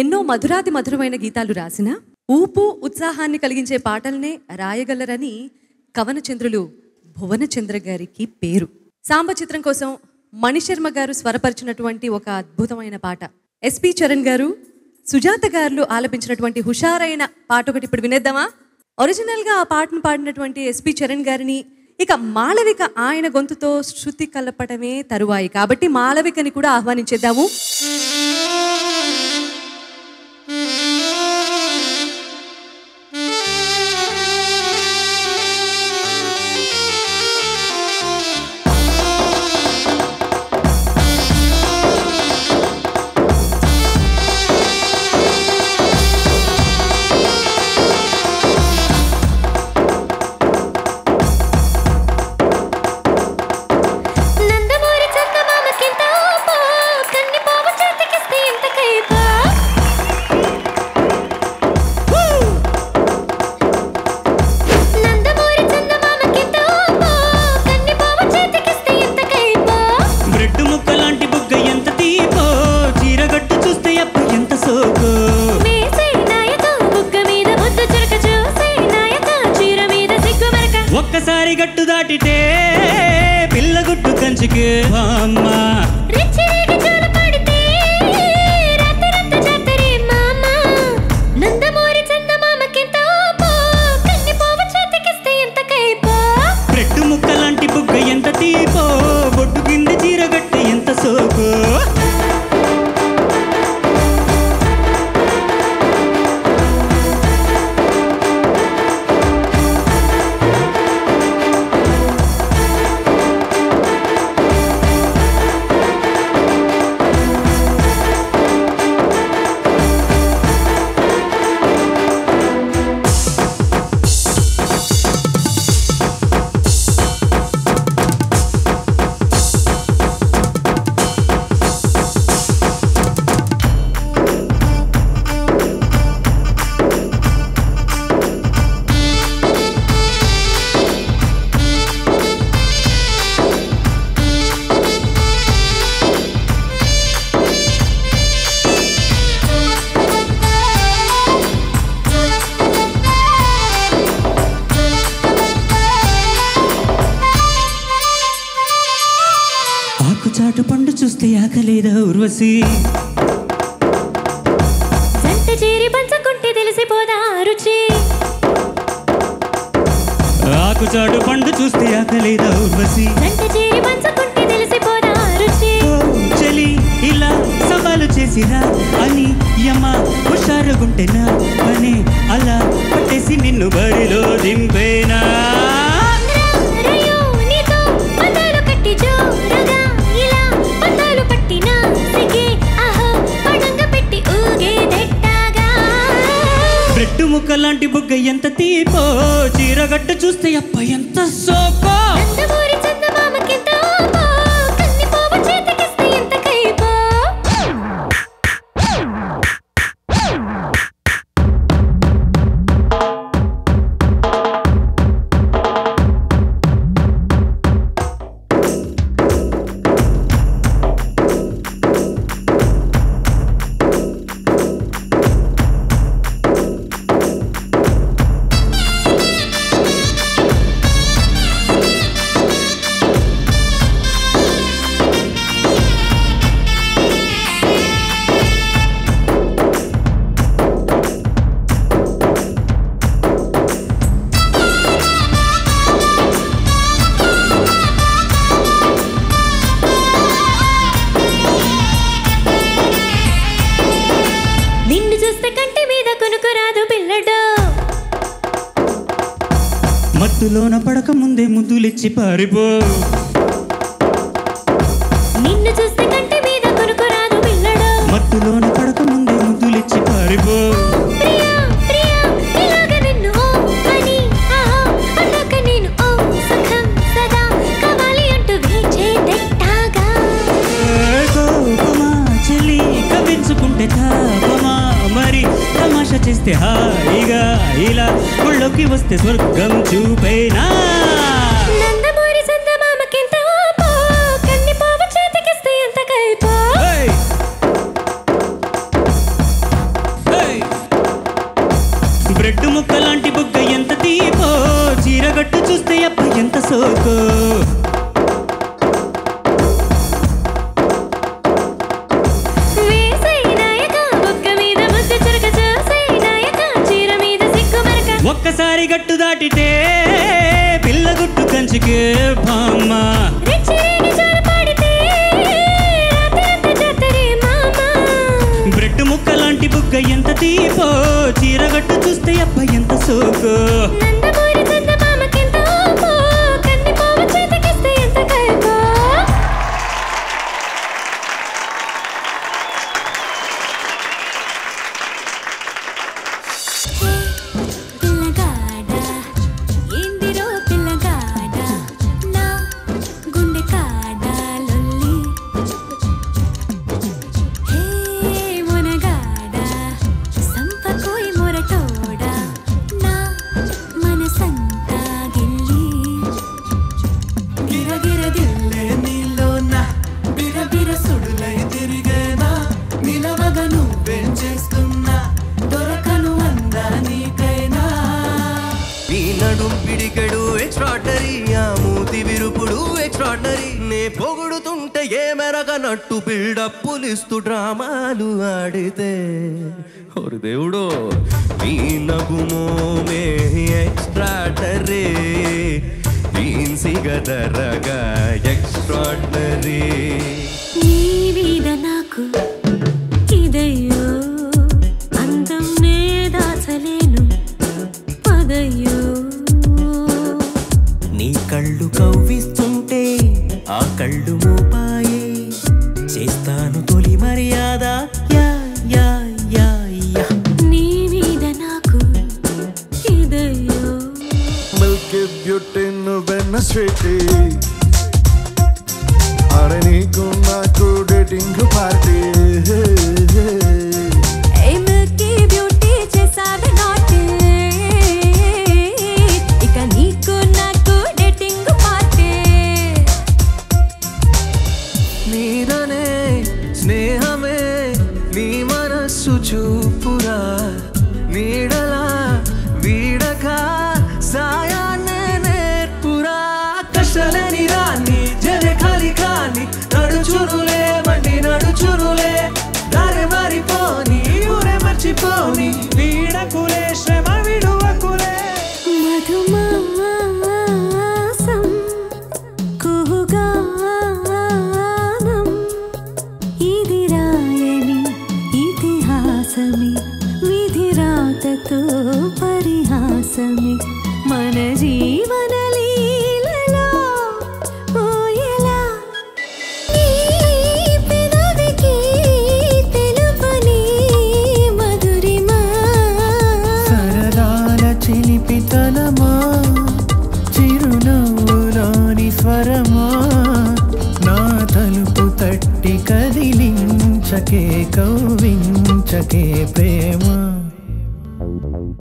ఎన్నో మధురాతి మధురమైన గీతాలు రాసిన ఊపు ఉత్సాహాన్ని కలిగించే పాటల్నే రాయగలరని కవనచంద్రులు భువనచంద్ర గారికి పేరు. సాంబ చిత్రం కోసం మణిశర్మ గారు స్వరపరిచినటువంటి ఒక అద్భుతమైన పాట, ఎస్పి చరణ్ గారు సుజాత గారు ఆలపించినటువంటి హుషారైన పాట ఒకటి ఇప్పుడు వినేద్దామా? ఒరిజినల్గా ఆ పాటను పాడినటువంటి ఎస్పి చరణ్ గారిని ఇక మాళవిక ఆయన గొంతుతో శృతి కలపటమే తరువాయి కాబట్టి మాళవికని కూడా ఆహ్వానించేద్దాము. ఒక్కసారి గట్టు దాటితే పిల్లగుట్టు కంచికి అమ్మ రెట్టు ముక్క లాంటి బుగ్గ ఎంత తీపో బొట్టు కింద చీరగట్టు ఎంత సోకు. చాటు పండు చూస్తే ఆకలేదా ఉర్వశి, సంత చేరి పంచకుంటే తెలిసిపోదా రుచి. ఆకు చాటు పండు చూస్తే ఆకలేదా ఉర్వశి, సంత చేరి పంచకుంటే తెలిసిపోదా రుచి. చలి ఇలా సవాలు చేసిరా అని యమ హుషారుగుంటేనా అని అలా పట్టేసి నిన్ను బరిలో దింపేనా. రెట్టు ముక్క లాంటి బుగ్గ ఎంత తీపో చీరగట్టు చూస్తే అప్ప ఎంత సోకో. మత్తులోన పడక ముందే ముద్దులిచ్చి పారిపో. నిన్ను చూస్తే కంటి మీద కొనుకోరాదు పిల్లడు. మత్తులోన పడక ముందే ముద్దులిచ్చి పారిపో. ప్రియా ప్రియా ఇలాగ నిన్ను ఓ అని ఆహా అన్నాక నేను ఓ సుఖం సదా కావాలి అంటూ వేచే దట్టాగా. కోపమా చెల్లి కవించుకుంటే తాపమా మరి తమాషా చేస్తే హాయిగా ఇలా ఒళ్ళోకి వస్తే స్వర్గం చూపేనా. నందమూరి చందమామకింత ఓపో కన్ని పోవ చేతికిస్తే ఎంత కైపో. అబ్బ ఎంత సోకు ఒక్కసారి గట్టు దాటితే పిల్ల గుట్టు కంచికే బామ్మ బ్రెడ్ ముక్క లాంటి బుగ్గ ఎంత తీపో చీరగట్టు చూస్తే అబ్బ ఎంత సోకు పొగుడుతుంటే ఏ మెరగనట్టు బిల్డప్పులిస్తూ డ్రామాలు ఆడితే ఓరి దేవుడు నీ నగుమోమే ఎక్స్ట్రాడరీ ఈన్సిగదరగా ఎక్స్ట్రాడరీ నీ మీద నాకు ఇదయ్యో అందం నే దాచలేను పదయ్యో నీ కళ్ళు కవ్విస్తుంటే ఆ కళ్ళు మోపాయే చేస్తాను తొలి మర్యాద యా యా యా యా నీ మీద నాకు ఇదయ్యో మిల్కీ బ్యూటీ నువ్వెన్న స్వీటీ అరే నీకు నాకు డేటింగ్ పార్టీ మిల్కీ బ్యూటీ చేసావే నాటి ఇక నీకు నాకు డేటింగ్ పార్టీ నీదనే స్నేహమే నీ మనస్సు చూపురా నీడలా వీడక సాయాన్నే నేర్పురా కష్టలని రాని జల ఖాళీ కాని నడుచురులే మండి నడుచురులే దారి మారిపోని ఊరే మర్చిపోని వీడకులే శ్రమ విడువకులే మధుమాసం కుహుగానం ఇది రాయని ఇతిహాసమి విధిరాతతో పరిహాసమి మన జీవన లీలలో పోయేలా నీ పెదవికి తెలుపని మధురిమా సరదాల చిలిపితనమా చిరునవ్వులోని స్వరమా నా తలుపు తట్టి కదిలించకే కవ్వించకే ప్రేమ